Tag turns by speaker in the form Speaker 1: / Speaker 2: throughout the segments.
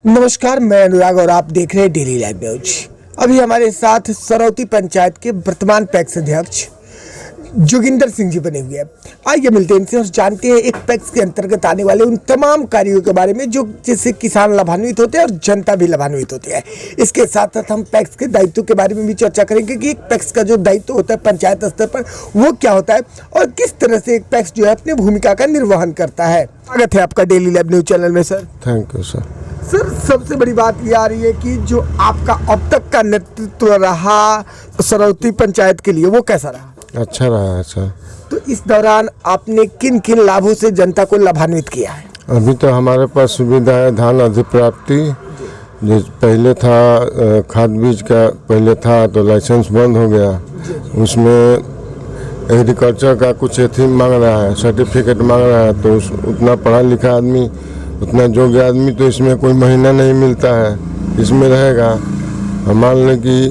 Speaker 1: नमस्कार, मैं अनुराग और आप देख रहे हैं डेली लाइव न्यूज। अभी हमारे साथ सरौती पंचायत के वर्तमान पैक्स अध्यक्ष जोगिंदर सिंह जी बने हुए हैं। आइए मिलते हैं इनसे और जानते हैं एक पैक्स के अंतर्गत आने वाले उन तमाम कार्यों के बारे में जो जिससे किसान लाभान्वित होते हैं और जनता भी लाभान्वित होती है। इसके साथ साथ हम पैक्स के दायित्व के बारे में भी चर्चा करेंगे कि एक पैक्स का जो दायित्व होता है पंचायत स्तर पर वो क्या होता है और किस तरह से एक पैक्स जो है अपनी भूमिका का निर्वहन करता है। स्वागत है आपका डेली लाइव न्यूज चैनल में sir.
Speaker 2: Thank you sir.
Speaker 1: Sir, सबसे बड़ी बात ये आ रही है कि जो आपका अब तक का नेतृत्व रहा सरौती पंचायत के लिए वो कैसा रहा?
Speaker 2: अच्छा रहा है सर।
Speaker 1: तो इस दौरान आपने किन किन लाभों से जनता को लाभान्वित किया है?
Speaker 2: अभी तो हमारे पास सुविधा है धान अधिप्राप्ति, जो पहले था खाद बीज का पहले था तो लाइसेंस बंद हो गया। उसमें एग्रीकल्चर का कुछ एथी मांग रहा है, सर्टिफिकेट मांग रहा है, तो उतना पढ़ा लिखा आदमी, उतना योग्य आदमी तो इसमें कोई महीना नहीं मिलता है, इसमें रहेगा। मान लें कि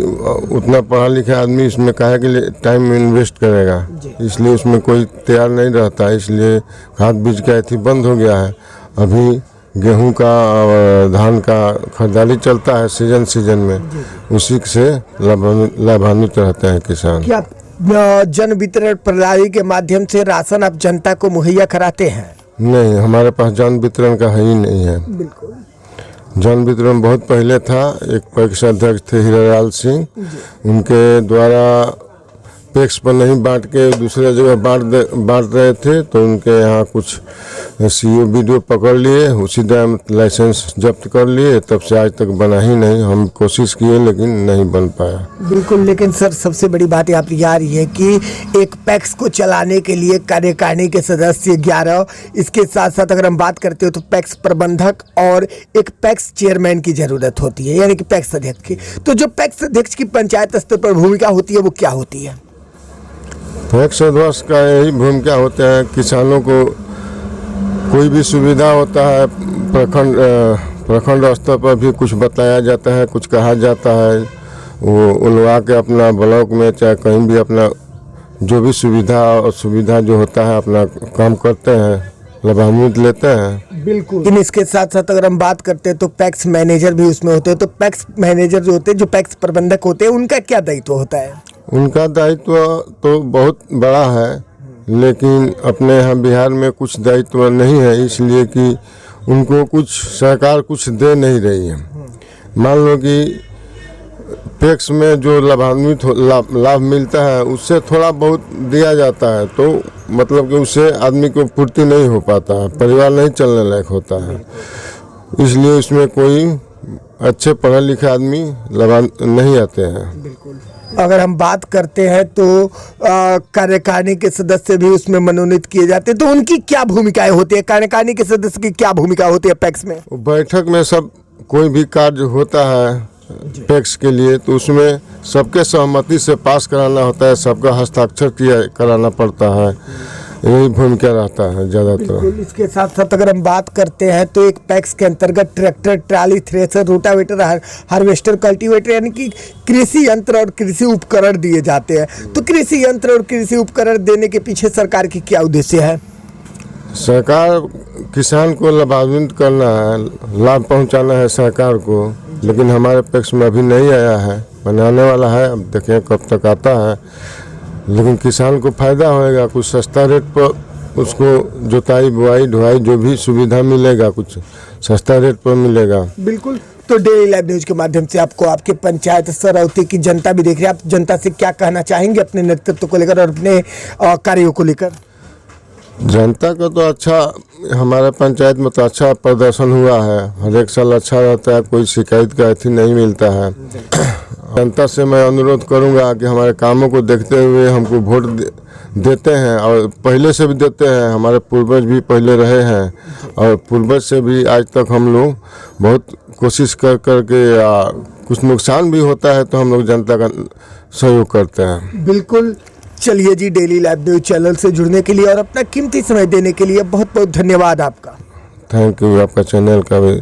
Speaker 2: उतना पढ़ा लिखा आदमी इसमें काहे के लिए टाइम इन्वेस्ट करेगा, इसलिए उसमें कोई तैयार नहीं रहता, इसलिए खाद बीज का एथी बंद हो गया है। अभी गेहूं का और धान का खरीदारी चलता है सीजन में, उसी से लाभान्वित रहते हैं किसान।
Speaker 1: क्या जन वितरण प्रणाली के माध्यम से राशन आप जनता को मुहैया कराते हैं?
Speaker 2: नहीं, हमारे पास जन वितरण का है ही नहीं है।
Speaker 1: बिल्कुल।
Speaker 2: जन वितरण बहुत पहले था, एक पैक्स अध्यक्ष थे हीरालाल सिंह, उनके द्वारा पैक्स पर नहीं बांट के दूसरे जगह बांट रहे थे, तो उनके यहाँ कुछ सीओ वीडियो पकड़ लिए, उसी टाइम लाइसेंस जब्त कर लिए, तब से आज तक बना ही नहीं। हम कोशिश किए लेकिन नहीं बन पाया।
Speaker 1: बिल्कुल, लेकिन सर सबसे बड़ी बात यहाँ पर आ रही है कि एक पैक्स को चलाने के लिए कार्यकारिणी के सदस्य 11, इसके साथ साथ अगर हम बात करते हो तो पैक्स प्रबंधक और एक पैक्स चेयरमैन की जरूरत होती है, यानी कि पैक्स अध्यक्ष की। तो जो पैक्स अध्यक्ष की पंचायत स्तर पर भूमिका होती है वो क्या होती है?
Speaker 2: पैक्स अध्यक्ष का यही भूमिका होता है, किसानों को कोई भी सुविधा होता है प्रखंड स्तर पर भी कुछ बताया जाता है, कुछ कहा जाता है, वो उलवा के अपना ब्लॉक में चाहे कहीं भी अपना जो भी सुविधा जो होता है अपना काम करते हैं, लाभान्वित लेते हैं।
Speaker 1: बिल्कुल। लेकिन इसके साथ साथ अगर हम बात करते हैं तो पैक्स मैनेजर भी उसमें होते हैं। तो पैक्स मैनेजर जो होते हैं, जो पैक्स प्रबंधक होते हैं, उनका क्या दायित्व होता है?
Speaker 2: उनका दायित्व तो बहुत बड़ा है, लेकिन अपने यहाँ बिहार में कुछ दायित्व नहीं है, इसलिए कि उनको कुछ सरकार कुछ दे नहीं रही है। मान लो कि पैक्स में जो लाभान्वित लाभ मिलता है उससे थोड़ा बहुत दिया जाता है, तो मतलब कि उससे आदमी को पूर्ति नहीं हो पाता है, परिवार नहीं चलने लायक होता है, इसलिए उसमें कोई अच्छे पढ़े लिखे आदमी नहीं आते हैं।
Speaker 1: बिल्कुल। अगर हम बात करते हैं तो कार्यकारिणी के सदस्य भी उसमें मनोनीत किए जाते हैं, तो उनकी क्या भूमिकाएं होती है? कार्यकारिणी के सदस्य की क्या भूमिका होती है पैक्स में?
Speaker 2: बैठक में सब कोई भी कार्य होता है पैक्स के लिए, तो उसमें सबके सहमति से पास कराना होता है, सबका हस्ताक्षर कराना पड़ता है, यही भूमिका रहता है ज़्यादातर।
Speaker 1: इसके साथ साथ अगर हम बात करते हैं तो एक पैक्स के अंतर्गत tractor, trolley, thresher, rotavator, harvester, cultivator, यानी कि कृषि यंत्र और कृषि उपकरण दिए जाते हैं। तो कृषि यंत्र और कृषि उपकरण देने के पीछे सरकार की क्या उद्देश्य है? सरकार
Speaker 2: किसान को लाभान्वित करना है, लाभ पहुंचाना है सरकार को, लेकिन हमारे पैक्स में अभी नहीं आया है, बनाने वाला है, अब देखें कब तक आता है। लेकिन किसान को फायदा होएगा, कुछ सस्ता रेट पर उसको जोताई बुआई ढुआई जो भी सुविधा मिलेगा कुछ सस्ता रेट पर मिलेगा।
Speaker 1: बिल्कुल। तो डेली लाइव न्यूज के माध्यम से आपको आपके पंचायत सरौती की जनता भी देख रही है, आप जनता से क्या कहना चाहेंगे अपने नेतृत्व को लेकर और अपने कार्यों को लेकर?
Speaker 2: जनता का तो अच्छा, हमारे पंचायत में तो अच्छा प्रदर्शन हुआ है, हर एक साल अच्छा रहता है, कोई शिकायत का अथी नहीं मिलता है। जनता से मैं अनुरोध करूंगा कि हमारे कामों को देखते हुए हमको वोट देते हैं, और पहले से भी देते हैं, हमारे पूर्वज भी पहले रहे हैं, और पूर्वज से भी आज तक हम लोग बहुत कोशिश कर के कुछ नुकसान भी होता है तो हम लोग जनता का सहयोग करते हैं।
Speaker 1: बिल्कुल। चलिए जी, डेली लाइव न्यूज चैनल से जुड़ने के लिए और अपना कीमती समय देने के लिए बहुत बहुत धन्यवाद आपका।
Speaker 2: थैंक यू, आपका चैनल का भी